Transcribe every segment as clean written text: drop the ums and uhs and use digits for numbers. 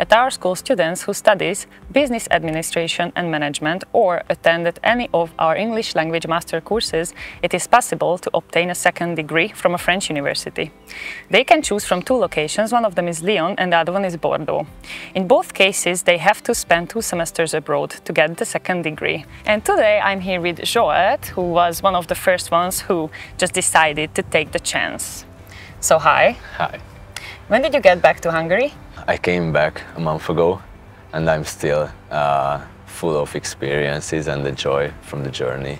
At our school, students who studies business administration and management or attended any of our English language master courses, it is possible to obtain a second degree from a French university. They can choose from two locations, one of them is Lyon and the other one is Bordeaux. In both cases, they have to spend 2 semesters abroad to get the second degree. And today I'm here with Zsolt, who was one of the first ones who just decided to take the chance. So hi. Hi. When did you get back to Hungary? I came back a month ago and I'm still full of experiences and the joy from the journey.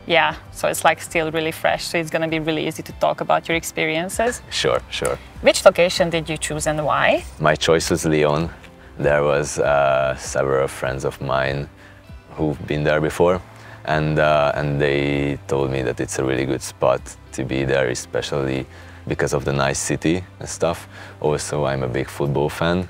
Yeah, so it's like still really fresh, so it's gonna be really easy to talk about your experiences. Sure, sure. Which location did you choose and why? My choice was Lyon. There was several friends of mine who've been there before and they told me that it's a really good spot to be there, especially because of the nice city and stuff. Also, I'm a big football fan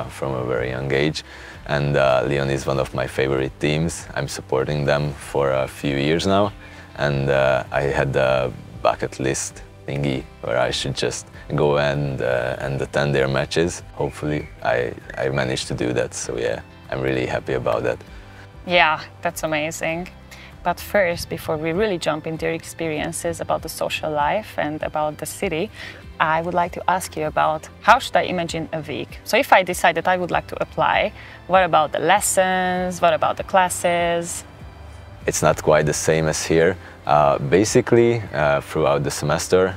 from a very young age, and Lyon is one of my favorite teams. I'm supporting them for a few years now, and I had the bucket list thingy where I should just go and attend their matches. Hopefully, I managed to do that, so yeah, I'm really happy about that. Yeah, that's amazing. But first, before we really jump into your experiences about the social life and about the city, I would like to ask you about how should I imagine a week? So if I decide that I would like to apply, what about the lessons? What about the classes? It's not quite the same as here. Basically, throughout the semester,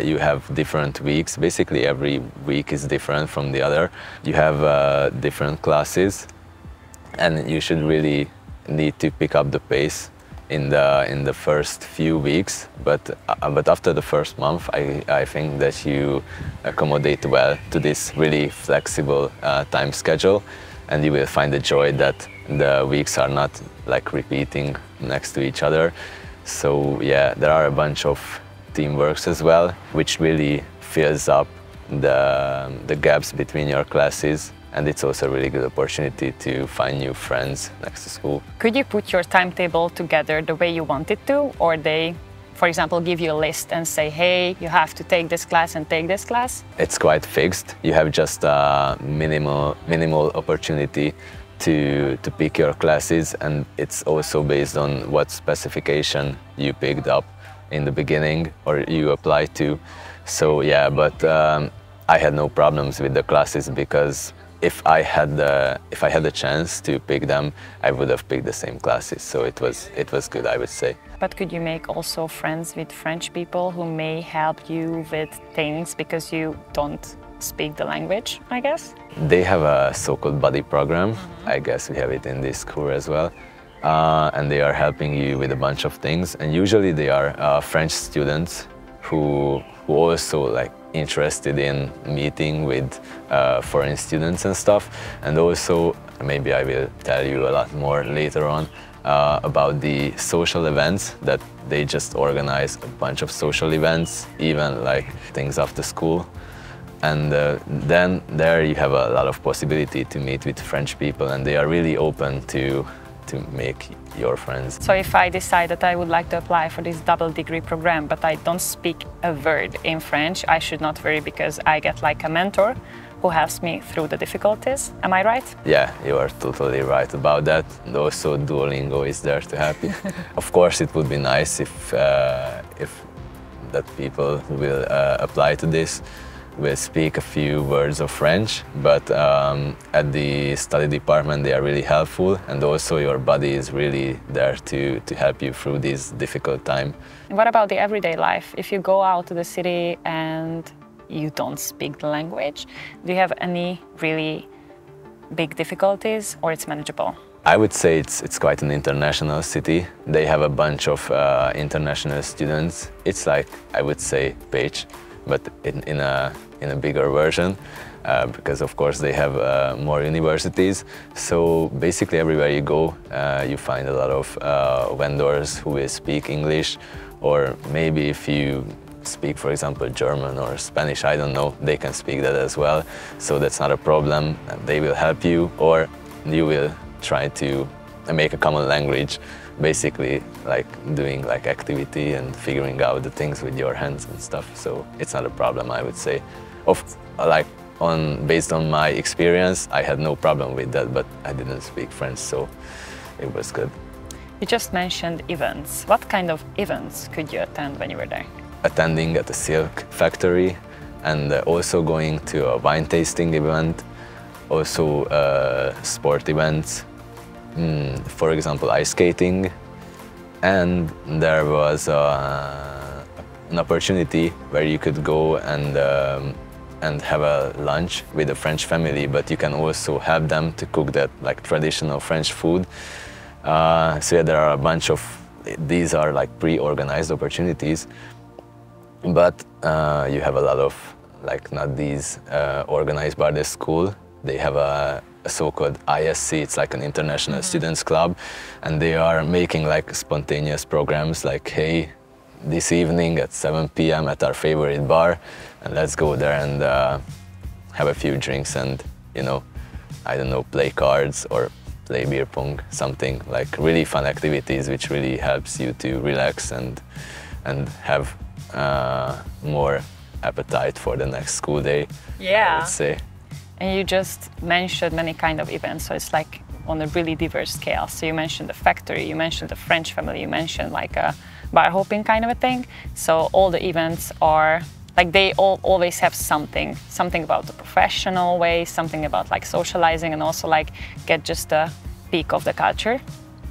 you have different weeks. Basically, every week is different from the other. You have different classes, and you should really need to pick up the pace in the first few weeks, but after the first month, I think that you accommodate well to this really flexible time schedule, and you will find the joy that the weeks are not like repeating next to each other. So yeah, there are a bunch of teamworks as well, which really fills up the gaps between your classes. And it's also a really good opportunity to find new friends next to school. Could you put your timetable together the way you want it to? Or they, for example, give you a list and say, hey, you have to take this class and take this class? It's quite fixed. You have just a minimal opportunity to pick your classes, and it's also based on what specification you picked up in the beginning or you applied to. So yeah, but I had no problems with the classes because if I had the chance to pick them, I would have picked the same classes. So it was good, I would say. But could you make also friends with French people who may help you with things because you don't speak the language, I guess? They have a so-called buddy program. I guess we have it in this school as well. And they are helping you with a bunch of things. And usually they are French students who also like interested in meeting with foreign students and stuff. And also, maybe I will tell you a lot more later on about the social events that they just organize a bunch of social events, even like things after school. And then there you have a lot of possibility to meet with French people, and they are really open to make your friends. So if I decide that I would like to apply for this double degree program, but I don't speak a word in French, I should not worry because I get like a mentor who helps me through the difficulties. Am I right? Yeah, you are totally right about that. And also Duolingo is there to help you. Of course, it would be nice if that people who will apply to this will speak a few words of French, but at the study department they are really helpful, and also your buddy is really there to help you through this difficult time. And what about the everyday life? If you go out to the city and you don't speak the language, do you have any really big difficulties or it's manageable? I would say it's quite an international city. They have a bunch of international students. It's like, I would say, Page, but in a bigger version, because of course they have more universities. So basically everywhere you go, you find a lot of vendors who will speak English, or maybe if you speak, for example, German or Spanish, I don't know, they can speak that as well. So that's not a problem. They will help you, or you will try to make a common language, basically like doing like activity and figuring out the things with your hands and stuff. So it's not a problem, I would say. Like based on my experience, I had no problem with that, but I didn't speak French, so it was good. You just mentioned events. What kind of events could you attend when you were there? Attending at the silk factory and also going to a wine tasting event, also sport events, for example ice skating, and there was an opportunity where you could go and have a lunch with a French family, but you can also help them to cook that like traditional French food. So yeah, there are a bunch of, these are like pre-organized opportunities, but you have a lot of like not these organized by the school. They have a so-called ISC, it's like an international students club, and they are making like spontaneous programs like, hey, this evening at 7 p.m. at our favorite bar, and let's go there and have a few drinks and, you know, I don't know, play cards or play beer pong, something like really fun activities which really helps you to relax and have more appetite for the next school day, yeah, I would say. And you just mentioned many kind of events, so it's like on a really diverse scale. So you mentioned the factory, you mentioned the French family, you mentioned like a bar hopping kind of a thing. So all the events are like, they all always have something about the professional way, something about like socializing, and also like get just a peek of the culture.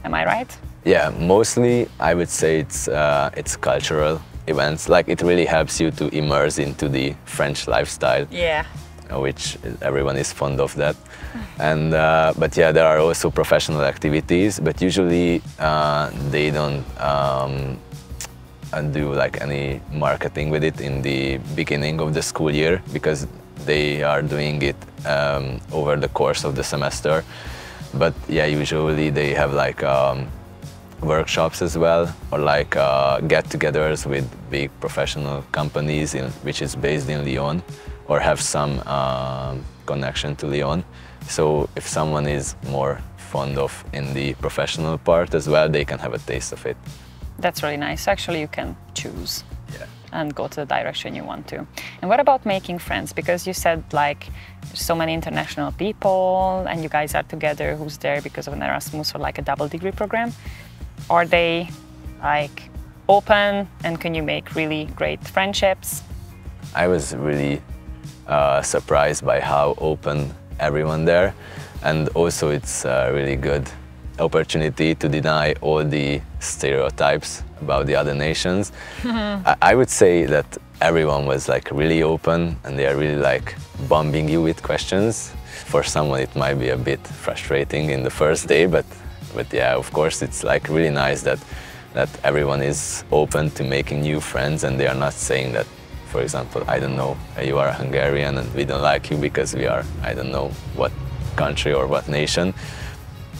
Am I right? Yeah, mostly I would say it's cultural events. Like it really helps you to immerse into the French lifestyle. Yeah. Which everyone is fond of that. And but yeah, there are also professional activities, but usually they don't do like any marketing with it in the beginning of the school year, because they are doing it over the course of the semester. But yeah, usually they have like workshops as well, or like get-togethers with big professional companies which is based in Lyon, or have some connection to Lyon. So if someone is more fond of in the professional part as well, they can have a taste of it. That's really nice. Actually, you can choose and go to the direction you want to. And what about making friends? Because you said like there's so many international people and you guys are together, who's there because of an Erasmus or like a double degree program. Are they like open, and can you make really great friendships? I was really surprised by how open everyone there, and also it's a really good opportunity to deny all the stereotypes about the other nations. I would say that everyone was like really open, and they are really like bombing you with questions. For someone it might be a bit frustrating in the first day, but yeah, of course it's like really nice that everyone is open to making new friends, and they are not saying that, for example, I don't know, you are a Hungarian and we don't like you because we are, I don't know what country or what nation.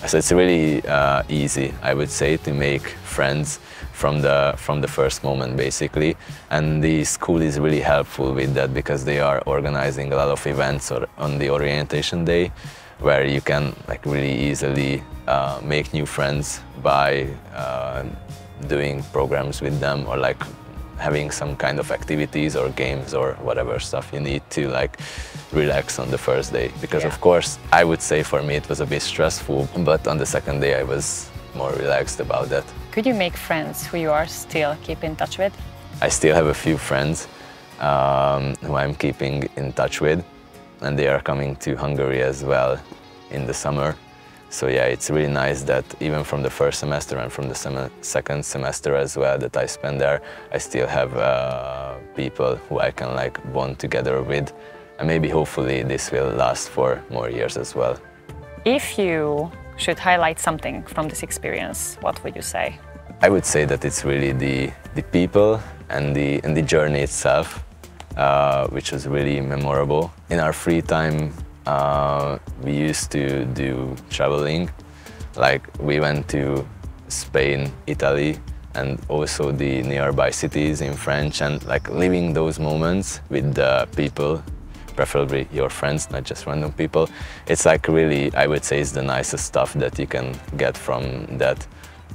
So it's really easy, I would say, to make friends from the first moment, basically. And the school is really helpful with that, because they are organizing a lot of events on the orientation day, where you can like really easily make new friends by doing programs with them, or like having some kind of activities or games or whatever stuff you need to like relax on the first day. Because of course, I would say for me it was a bit stressful, but on the second day I was more relaxed about that. Could you make friends who you are still keep in touch with? I still have a few friends who I'm keeping in touch with, and they are coming to Hungary as well in the summer. So yeah, it's really nice that even from the first semester and from the second semester as well that I spend there, I still have people who I can like bond together with, and maybe hopefully this will last for more years as well. If you should highlight something from this experience, what would you say? I would say that it's really the people and the journey itself, which was really memorable. In our free time, we used to do traveling. Like we went to Spain, Italy, and also the nearby cities in France, and like living those moments with the people, preferably your friends, not just random people. It's like really, I would say, it's the nicest stuff that you can get from that,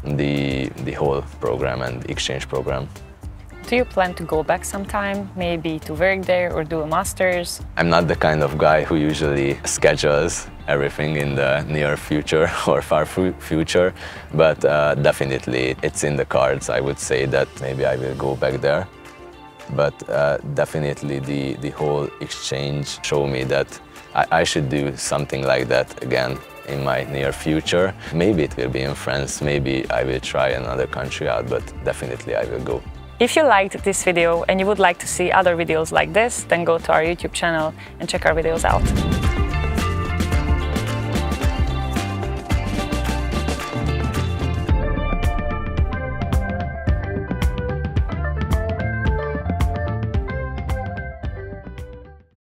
the whole program and exchange program. Do you plan to go back sometime, maybe to work there or do a master's? I'm not the kind of guy who usually schedules everything in the near future or far future, but definitely it's in the cards. I would say that maybe I will go back there. But definitely the whole exchange showed me that I should do something like that again in my near future. Maybe it will be in France, maybe I will try another country out, but definitely I will go. If you liked this video and you would like to see other videos like this, then go to our YouTube channel and check our videos out.